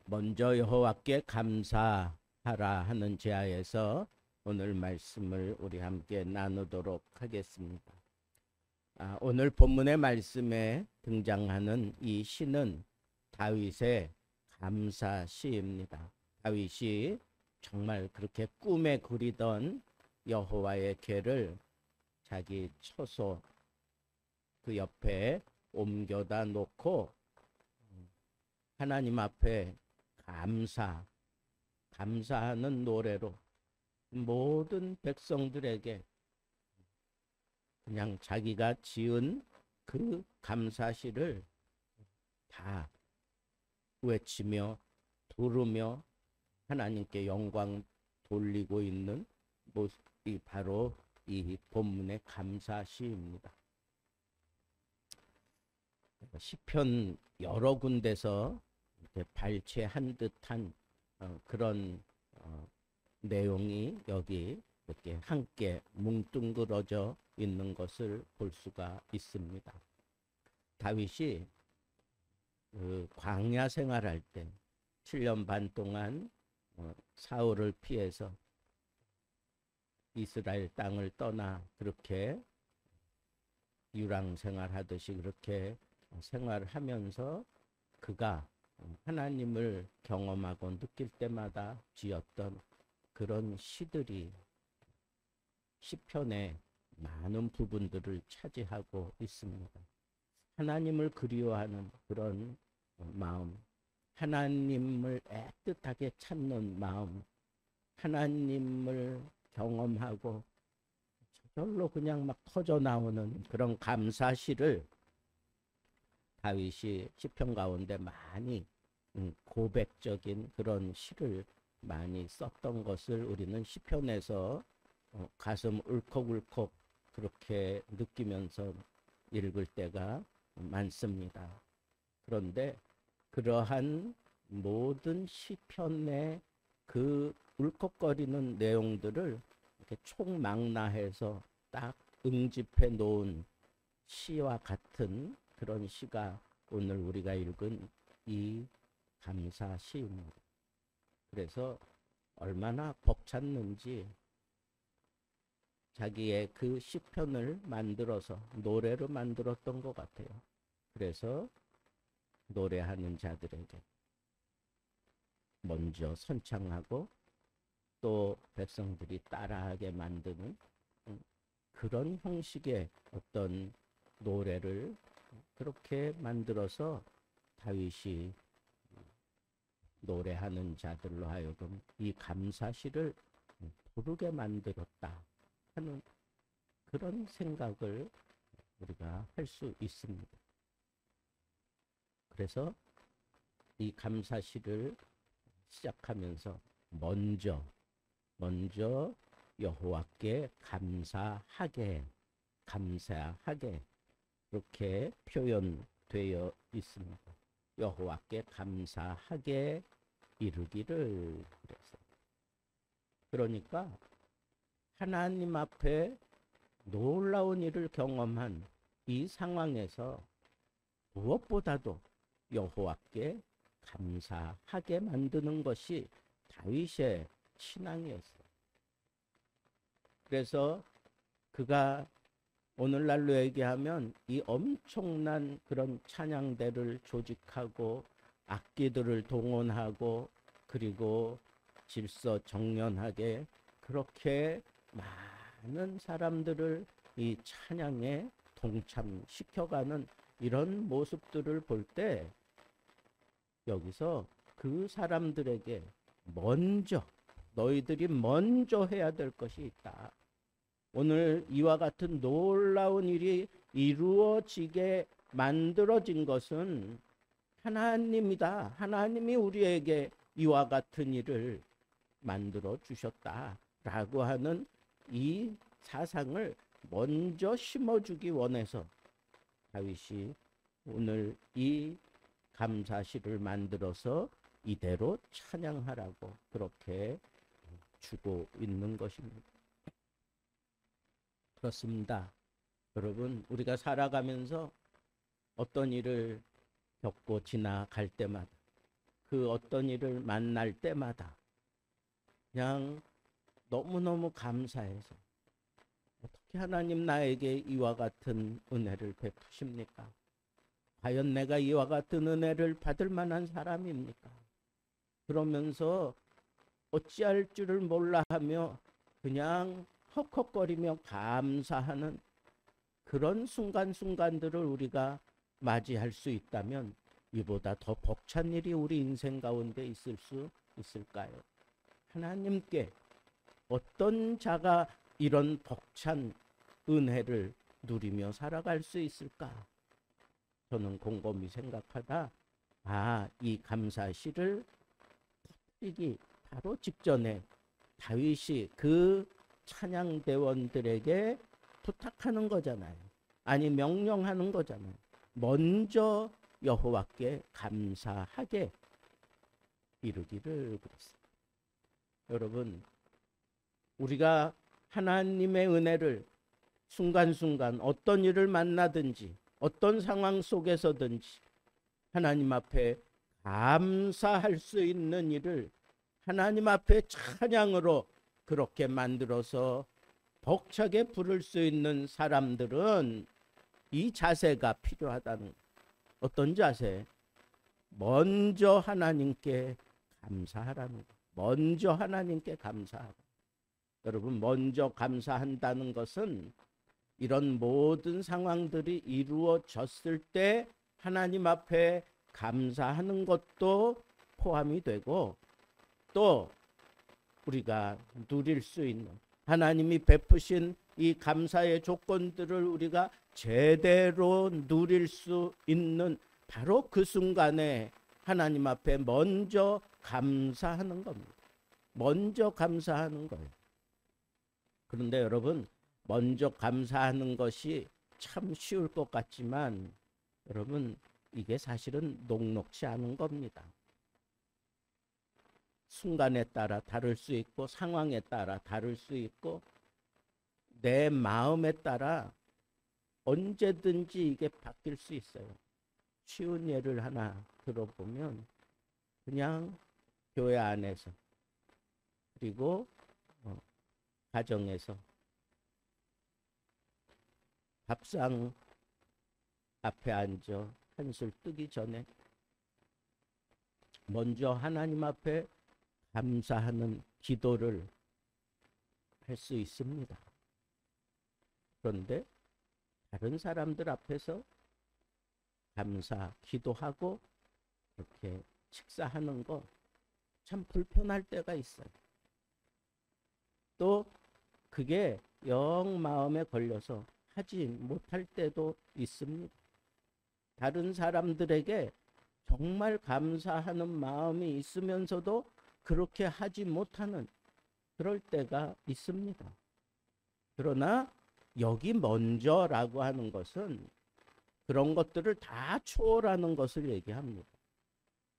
먼저 여호와께 감사하라 하는 제하에서 오늘 말씀을 우리 함께 나누도록 하겠습니다. 오늘 본문의 말씀에 등장하는 이 시는 다윗의 감사 시입니다. 다윗이 정말 그렇게 꿈에 그리던 여호와의 궤를 자기 처소 그 옆에 옮겨다 놓고 하나님 앞에 감사하는 노래로 모든 백성들에게 그냥 자기가 지은 그 감사시를 다 외치며 부르며 하나님께 영광 돌리고 있는 모습이 바로 이 본문의 감사시입니다. 시편 여러 군데서 발췌한 듯한 그런 내용이 여기 이렇게 함께 뭉뚱그러져 있는 것을 볼 수가 있습니다. 다윗이 그 광야 생활할 때 7년 반 동안 사울을 피해서 이스라엘 땅을 떠나 그렇게 유랑 생활하듯이 그렇게 생활하면서 그가 하나님을 경험하고 느낄 때마다 지었던 그런 시들이 시편의 많은 부분들을 차지하고 있습니다. 하나님을 그리워하는 그런 마음, 하나님을 애틋하게 찾는 마음, 하나님을 경험하고 저절로 그냥 막 터져 나오는 그런 감사시를 다윗이 시편 가운데 많이 고백적인 그런 시를 많이 썼던 것을 우리는 시편에서 가슴 울컥울컥 그렇게 느끼면서 읽을 때가 많습니다. 그런데 그러한 모든 시편의 그 울컥거리는 내용들을 이렇게 총망라해서 딱 응집해 놓은 시와 같은 그런 시가 오늘 우리가 읽은 이 감사시입니다. 그래서 얼마나 벅찼는지 자기의 그 시편을 만들어서 노래로 만들었던 것 같아요. 그래서 노래하는 자들에게 먼저 선창하고 또 백성들이 따라하게 만드는 그런 형식의 어떤 노래를 그렇게 만들어서 다윗이 노래하는 자들로 하여금 이 감사시를 부르게 만들었다 하는 그런 생각을 우리가 할 수 있습니다. 그래서 이 감사시를 시작하면서 먼저 여호와께 감사하게 그렇게 표현되어 있습니다. 여호와께 감사하게 이르기를. 그러니까 하나님 앞에 놀라운 일을 경험한 이 상황에서 무엇보다도 여호와께 감사하게 만드는 것이 다윗의 신앙이었어요. 그래서 그가 오늘날로 얘기하면 이 엄청난 그런 찬양대를 조직하고 악기들을 동원하고 그리고 질서정연하게 그렇게 많은 사람들을 이 찬양에 동참시켜가는 이런 모습들을 볼 때 여기서 그 사람들에게 너희들이 먼저 해야 될 것이 있다. 오늘 이와 같은 놀라운 일이 이루어지게 만들어진 것은 하나님이다. 하나님이 우리에게 이와 같은 일을 만들어 주셨다라고 하는 이 사상을 먼저 심어주기 원해서 다윗이 오늘 이 감사시를 만들어서 이대로 찬양하라고 그렇게 주고 있는 것입니다. 그렇습니다. 여러분, 우리가 살아가면서 어떤 일을 겪고 지나갈 때마다 그 어떤 일을 만날 때마다 그냥 너무너무 감사해서 어떻게 하나님 나에게 이와 같은 은혜를 베푸십니까? 과연 내가 이와 같은 은혜를 받을 만한 사람입니까? 그러면서 어찌할 줄을 몰라 하며 그냥 헉헉거리며 감사하는 그런 순간순간들을 우리가 맞이할 수 있다면 이보다 더 벅찬 일이 우리 인생 가운데 있을 수 있을까요? 하나님께 어떤 자가 이런 벅찬 은혜를 누리며 살아갈 수 있을까? 저는 곰곰이 생각하다 이 감사시를 터뜨리기 바로 직전에 다윗이 그 찬양대원들에게 부탁하는 거잖아요. 아니 명령하는 거잖아요. 먼저 여호와께 감사하게 이르기를 그랬습니다. 여러분, 우리가 하나님의 은혜를 순간순간 어떤 일을 만나든지 어떤 상황 속에서든지 하나님 앞에 감사할 수 있는 일을 하나님 앞에 찬양으로 그렇게 만들어서 벅차게 부를 수 있는 사람들은 이 자세가 필요하다는, 어떤 자세? 먼저 하나님께 감사하라는 거. 먼저 하나님께 감사하라. 여러분, 먼저 감사한다는 것은 이런 모든 상황들이 이루어졌을 때 하나님 앞에 감사하는 것도 포함이 되고, 또 우리가 누릴 수 있는 하나님이 베푸신 이 감사의 조건들을 우리가 제대로 누릴 수 있는 바로 그 순간에 하나님 앞에 먼저 감사하는 겁니다. 먼저 감사하는 거예요. 그런데 여러분, 먼저 감사하는 것이 참 쉬울 것 같지만 여러분, 이게 사실은 녹록지 않은 겁니다. 순간에 따라 다를 수 있고 상황에 따라 다를 수 있고 내 마음에 따라 언제든지 이게 바뀔 수 있어요. 쉬운 예를 하나 들어보면 그냥 교회 안에서 그리고 가정에서 밥상 앞에 앉아 한술 뜨기 전에 먼저 하나님 앞에 감사하는 기도를 할 수 있습니다. 그런데 다른 사람들 앞에서 감사 기도하고 이렇게 식사하는 거 참 불편할 때가 있어요. 또 그게 영 마음에 걸려서 하지 못할 때도 있습니다. 다른 사람들에게 정말 감사하는 마음이 있으면서도 그렇게 하지 못하는 그럴 때가 있습니다. 그러나 여기 먼저라고 하는 것은 그런 것들을 다 초월하는 것을 얘기합니다.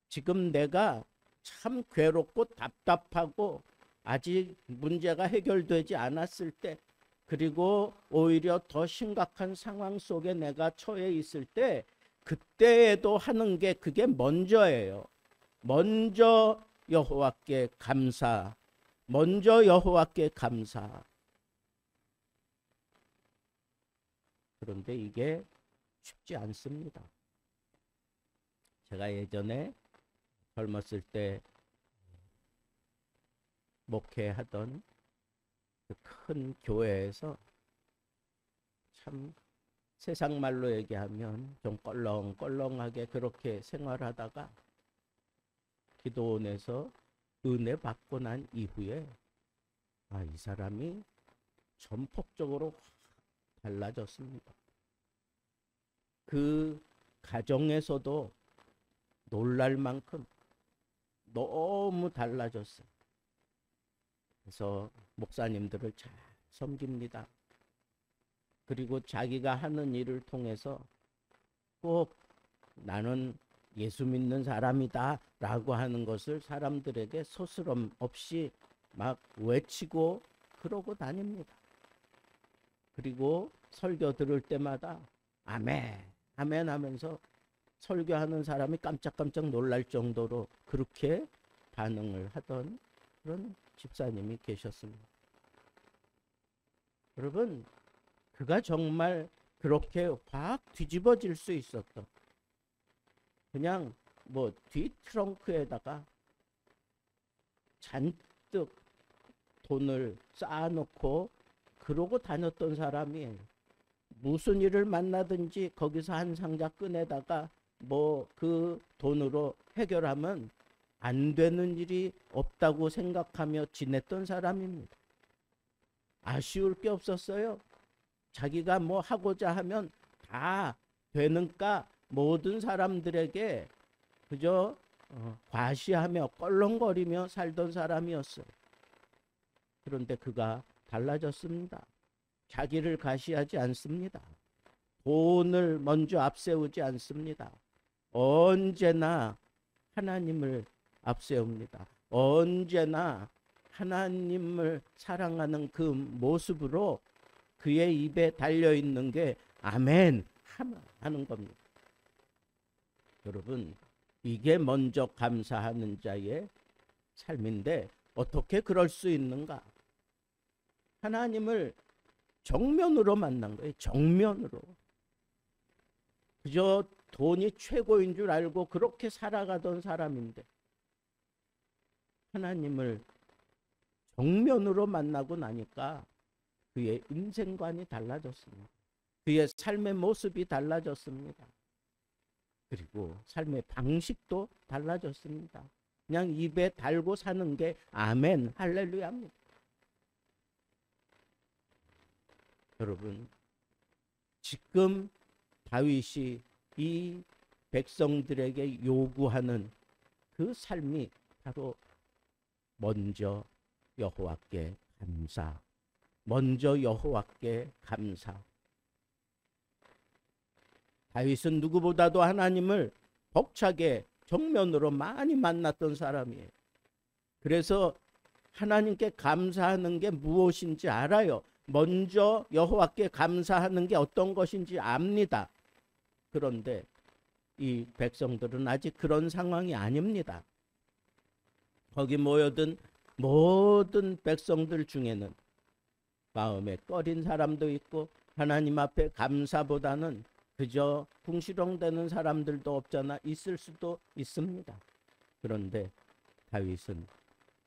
지금 내가 참 괴롭고 답답하고 아직 문제가 해결되지 않았을 때, 그리고 오히려 더 심각한 상황 속에 내가 처해 있을 때, 그때에도 하는 게 그게 먼저예요. 먼저 여호와께 감사. 먼저 여호와께 감사. 그런데 이게 쉽지 않습니다. 제가 예전에 젊었을 때 목회하던 그 큰 교회에서 참 세상 말로 얘기하면 좀 껄렁껄렁하게 그렇게 생활하다가 기도원에서 은혜 받고 난 이후에 이 사람이 전폭적으로 달라졌습니다. 그 가정에서도 놀랄 만큼 너무 달라졌어요. 그래서 목사님들을 잘 섬깁니다. 그리고 자기가 하는 일을 통해서 꼭 나는 예수 믿는 사람이다 라고 하는 것을 사람들에게 소스럼 없이 막 외치고 그러고 다닙니다. 그리고 설교 들을 때마다 아멘, 아멘 하면서 설교하는 사람이 깜짝깜짝 놀랄 정도로 그렇게 반응을 하던 그런 집사님이 계셨습니다. 여러분, 그가 정말 그렇게 확 뒤집어질 수 있었던, 그냥 뭐 뒤 트렁크에다가 잔뜩 돈을 쌓아놓고 그러고 다녔던 사람이에요. 무슨 일을 만나든지 거기서 한 상자 꺼내다가 뭐 그 돈으로 해결하면 안 되는 일이 없다고 생각하며 지냈던 사람입니다. 아쉬울 게 없었어요. 자기가 뭐 하고자 하면 다 되니까 모든 사람들에게 그저 과시하며 껄렁거리며 살던 사람이었어요. 그런데 그가 달라졌습니다. 자기를 과시하지 않습니다. 돈을 먼저 앞세우지 않습니다. 언제나 하나님을 앞세웁니다. 언제나 하나님을 사랑하는 그 모습으로 그의 입에 달려있는 게 아멘 하는 겁니다. 여러분, 이게 먼저 감사하는 자의 삶인데 어떻게 그럴 수 있는가? 하나님을 정면으로 만난 거예요. 정면으로. 그저 돈이 최고인 줄 알고 그렇게 살아가던 사람인데 하나님을 정면으로 만나고 나니까 그의 인생관이 달라졌습니다. 그의 삶의 모습이 달라졌습니다. 그리고 삶의 방식도 달라졌습니다. 그냥 입에 달고 사는 게 아멘 할렐루야입니다. 여러분, 지금 다윗이 이 백성들에게 요구하는 그 삶이 바로 먼저 여호와께 감사, 먼저 여호와께 감사. 다윗은 누구보다도 하나님을 벅차게 정면으로 많이 만났던 사람이에요. 그래서 하나님께 감사하는 게 무엇인지 알아요. 먼저 여호와께 감사하는 게 어떤 것인지 압니다. 그런데 이 백성들은 아직 그런 상황이 아닙니다. 거기 모여든 모든 백성들 중에는 마음에 꺼린 사람도 있고 하나님 앞에 감사보다는 그저 궁시렁대는 사람들도 없잖아 있을 수도 있습니다. 그런데 다윗은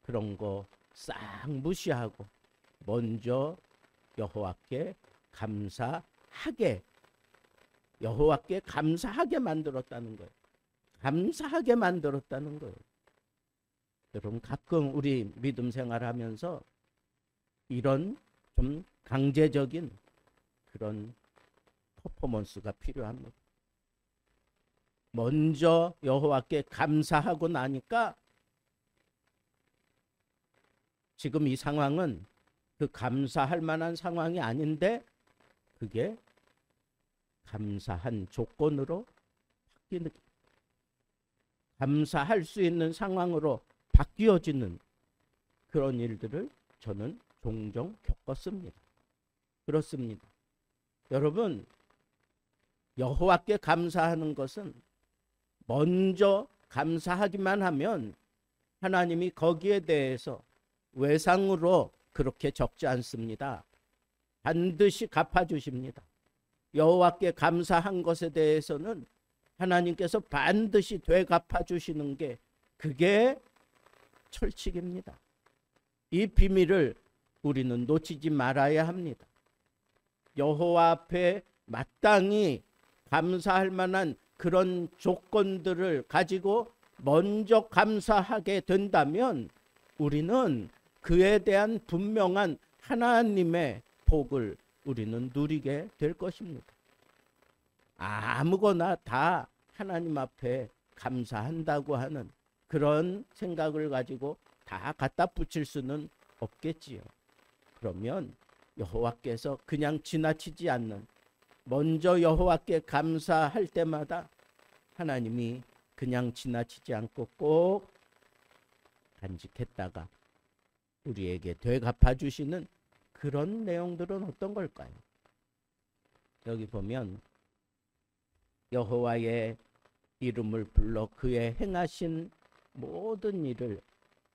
그런 거 싹 무시하고 먼저 여호와께 감사하게, 여호와께 감사하게 만들었다는 거예요. 감사하게 만들었다는 거예요. 여러분, 가끔 우리 믿음 생활하면서 이런 좀 강제적인 그런 퍼포먼스가 필요합니다. 먼저 여호와께 감사하고 나니까 지금 이 상황은 그 감사할 만한 상황이 아닌데 그게 감사한 조건으로 바뀌는, 감사할 수 있는 상황으로 바뀌어지는 그런 일들을 저는 종종 겪었습니다. 그렇습니다. 여러분, 여호와께 감사하는 것은 먼저 감사하기만 하면 하나님이 거기에 대해서 외상으로 그렇게 적지 않습니다. 반드시 갚아주십니다. 여호와께 감사한 것에 대해서는 하나님께서 반드시 되갚아 주시는 게 그게 철칙입니다. 이 비밀을 우리는 놓치지 말아야 합니다. 여호와 앞에 마땅히 감사할 만한 그런 조건들을 가지고 먼저 감사하게 된다면 우리는 그에 대한 분명한 하나님의 복을 우리는 누리게 될 것입니다. 아무거나 다 하나님 앞에 감사한다고 하는 그런 생각을 가지고 다 갖다 붙일 수는 없겠지요. 그러면 여호와께서 그냥 지나치지 않는, 먼저 여호와께 감사할 때마다 하나님이 그냥 지나치지 않고 꼭 간직했다가 우리에게 되갚아 주시는 그런 내용들은 어떤 걸까요? 여기 보면 여호와의 이름을 불러 그의 행하신 모든 일을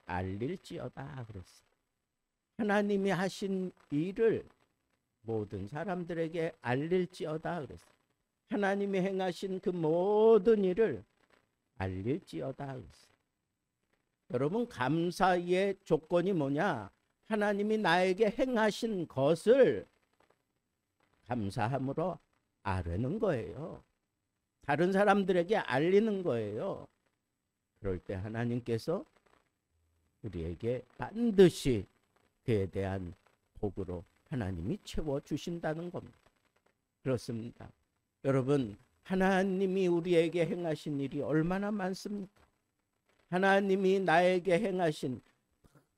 알릴지어다 그랬어요. 하나님이 하신 일을 모든 사람들에게 알릴지어다 그랬어요. 하나님이 행하신 그 모든 일을 알릴지어다 그랬어요. 여러분, 감사의 조건이 뭐냐? 하나님이 나에게 행하신 것을 감사함으로 아뢰는 거예요. 다른 사람들에게 알리는 거예요. 그럴 때 하나님께서 우리에게 반드시 그에 대한 복으로 하나님이 채워주신다는 겁니다. 그렇습니다. 여러분, 하나님이 우리에게 행하신 일이 얼마나 많습니까? 하나님이 나에게 행하신,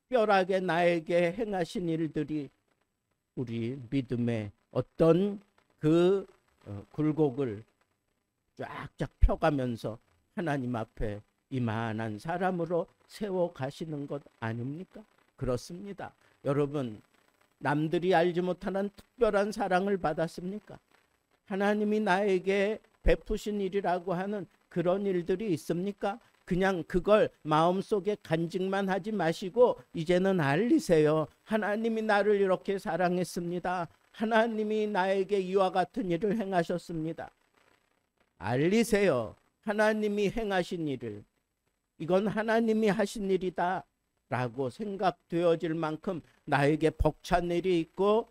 특별하게 나에게 행하신 일들이 우리 믿음의 어떤 그 굴곡을 쫙쫙 펴가면서 하나님 앞에 이만한 사람으로 세워 가시는 것 아닙니까? 그렇습니다. 여러분, 남들이 알지 못하는 특별한 사랑을 받았습니까? 하나님이 나에게 베푸신 일이라고 하는 그런 일들이 있습니까? 그냥 그걸 마음속에 간직만 하지 마시고 이제는 알리세요. 하나님이 나를 이렇게 사랑했습니다. 하나님이 나에게 이와 같은 일을 행하셨습니다. 알리세요. 하나님이 행하신 일을. 이건 하나님이 하신 일이다 라고 생각되어질 만큼 나에게 벅찬 일이 있고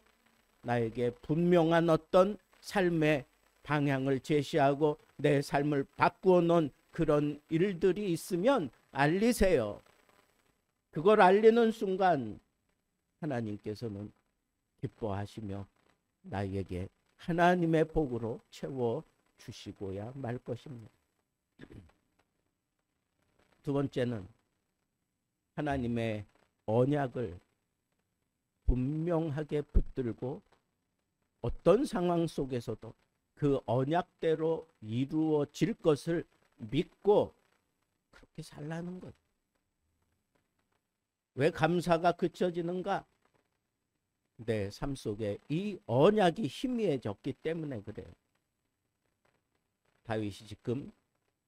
나에게 분명한 어떤 삶의 방향을 제시하고 내 삶을 바꾸어 놓은 그런 일들이 있으면 알리세요. 그걸 알리는 순간 하나님께서는 기뻐하시며 나에게 하나님의 복으로 채워 주시고야 말 것입니다. 두 번째는 하나님의 언약을 분명하게 붙들고 어떤 상황 속에서도 그 언약대로 이루어질 것을 믿고 그렇게 살라는 것. 왜 감사가 그쳐지는가? 내 삶 속에 이 언약이 희미해졌기 때문에 그래요. 다윗이 지금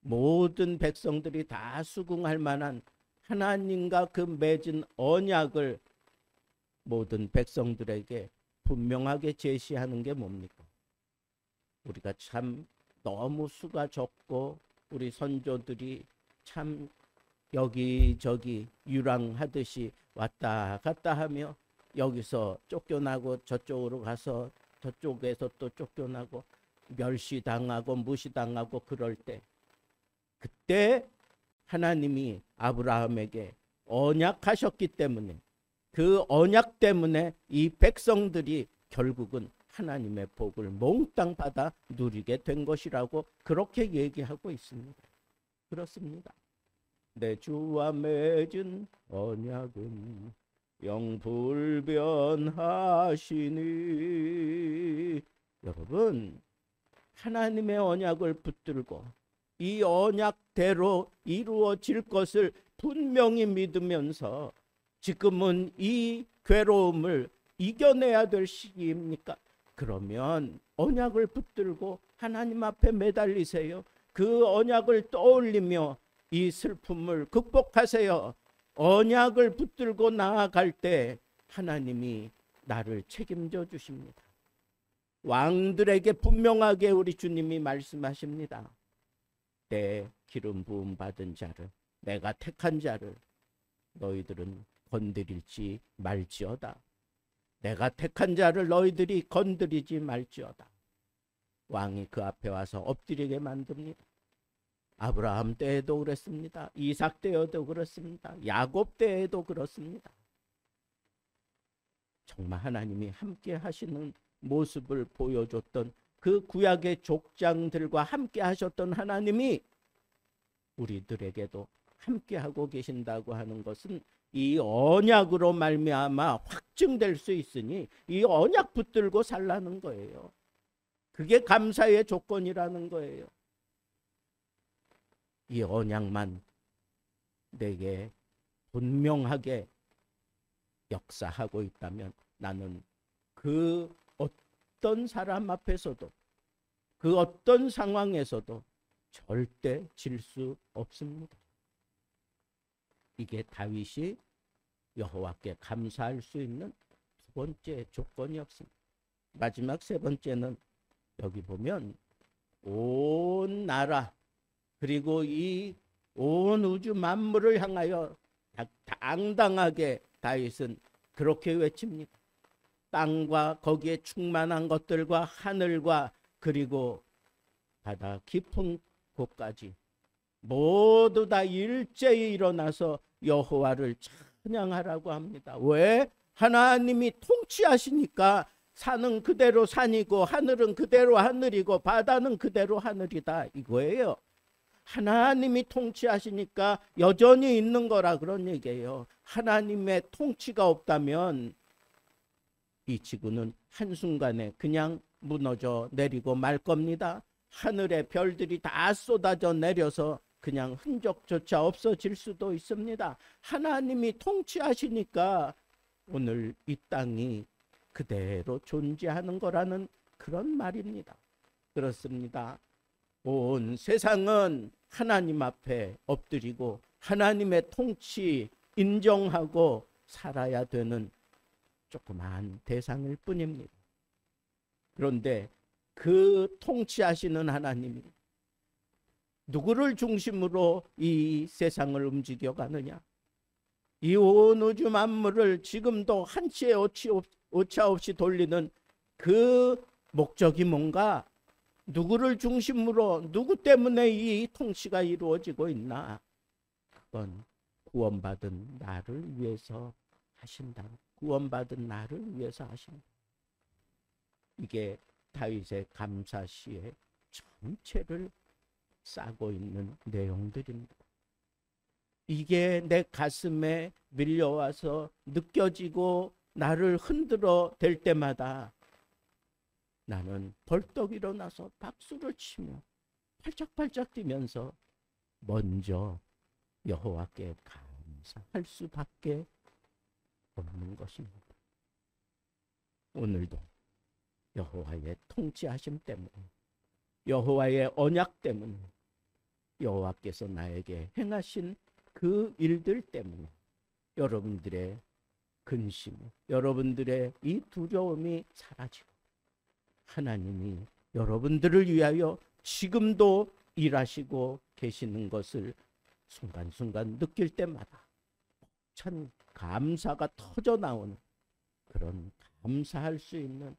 모든 백성들이 다 수긍할 만한 하나님과 그 맺은 언약을 모든 백성들에게 분명하게 제시하는 게 뭡니까? 우리가 참 너무 수가 적고 우리 선조들이 참 여기저기 유랑하듯이 왔다 갔다 하며 여기서 쫓겨나고 저쪽으로 가서 저쪽에서 또 쫓겨나고 멸시당하고 무시당하고 그럴 때 그때 하나님이 아브라함에게 언약하셨기 때문에 그 언약 때문에 이 백성들이 결국은 하나님의 복을 몽땅 받아 누리게 된 것이라고 그렇게 얘기하고 있습니다. 그렇습니다. 내 주와 맺은 언약은 영불변하시니. 여러분, 하나님의 언약을 붙들고 이 언약대로 이루어질 것을 분명히 믿으면서 지금은 이 괴로움을 이겨내야 될 시기입니까? 그러면 언약을 붙들고 하나님 앞에 매달리세요. 그 언약을 떠올리며 이 슬픔을 극복하세요. 언약을 붙들고 나아갈 때 하나님이 나를 책임져 주십니다. 왕들에게 분명하게 우리 주님이 말씀하십니다. 내 기름 부음 받은 자를, 내가 택한 자를 너희들은 건드릴지 말지어다. 내가 택한 자를 너희들이 건드리지 말지어다. 왕이 그 앞에 와서 엎드리게 만듭니다. 아브라함 때에도 그랬습니다. 이삭 때에도 그렇습니다. 야곱 때에도 그렇습니다. 정말 하나님이 함께 하시는 모습을 보여줬던 그 구약의 족장들과 함께 하셨던 하나님이 우리들에게도 함께 하고 계신다고 하는 것은 이 언약으로 말미암아 확증될 수 있으니 이 언약 붙들고 살라는 거예요. 그게 감사의 조건이라는 거예요. 이 언약만 내게 분명하게 역사하고 있다면 나는 그 어떤 사람 앞에서도 그 어떤 상황에서도 절대 질 수 없습니다. 이게 다윗이 여호와께 감사할 수 있는 두 번째 조건이었습니다. 마지막 세 번째는 여기 보면 온 나라 그리고 이 온 우주 만물을 향하여 당당하게 다윗은 그렇게 외칩니다. 땅과 거기에 충만한 것들과 하늘과 그리고 바다 깊은 곳까지 모두 다 일제히 일어나서 여호와를 찬양하라고 합니다. 왜? 하나님이 통치하시니까 산은 그대로 산이고 하늘은 그대로 하늘이고 바다는 그대로 하늘이다 이거예요. 하나님이 통치하시니까 여전히 있는 거라 그런 얘기예요. 하나님의 통치가 없다면 이 지구는 한순간에 그냥 무너져 내리고 말 겁니다. 하늘의 별들이 다 쏟아져 내려서 그냥 흔적조차 없어질 수도 있습니다. 하나님이 통치하시니까 오늘 이 땅이 그대로 존재하는 거라는 그런 말입니다. 그렇습니다. 온 세상은 하나님 앞에 엎드리고 하나님의 통치 인정하고 살아야 되는 조그마한 대상일 뿐입니다. 그런데 그 통치하시는 하나님이 누구를 중심으로 이 세상을 움직여 가느냐? 이 온 우주 만물을 지금도 한치의 오차 없이 돌리는 그 목적이 뭔가? 누구를 중심으로 누구 때문에 이 통치가 이루어지고 있나? 그건 구원받은 나를 위해서 하신다. 구원받은 나를 위해서 하신다. 이게 다윗의 감사시의 전체를 싸고 있는 내용들입니다. 이게 내 가슴에 밀려와서 느껴지고 나를 흔들어 댈 때마다 나는 벌떡 일어나서 박수를 치며 팔짝팔짝 뛰면서 먼저 여호와께 감사할 수밖에 없는 것입니다. 오늘도 여호와의 통치하심 때문에 여호와의 언약 때문에 여호와께서 나에게 행하신 그 일들 때문에 여러분들의 근심, 여러분들의 이 두려움이 사라지고 하나님이 여러분들을 위하여 지금도 일하시고 계시는 것을 순간순간 느낄 때마다 참 감사가 터져 나오는 그런 감사할 수 있는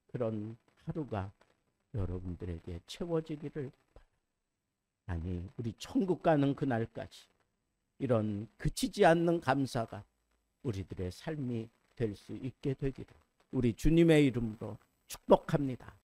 그런 하루가 여러분들에게 채워지기를 바랍니다. 아니 우리 천국 가는 그날까지 이런 그치지 않는 감사가 우리들의 삶이 될 수 있게 되기를 우리 주님의 이름으로 축복합니다.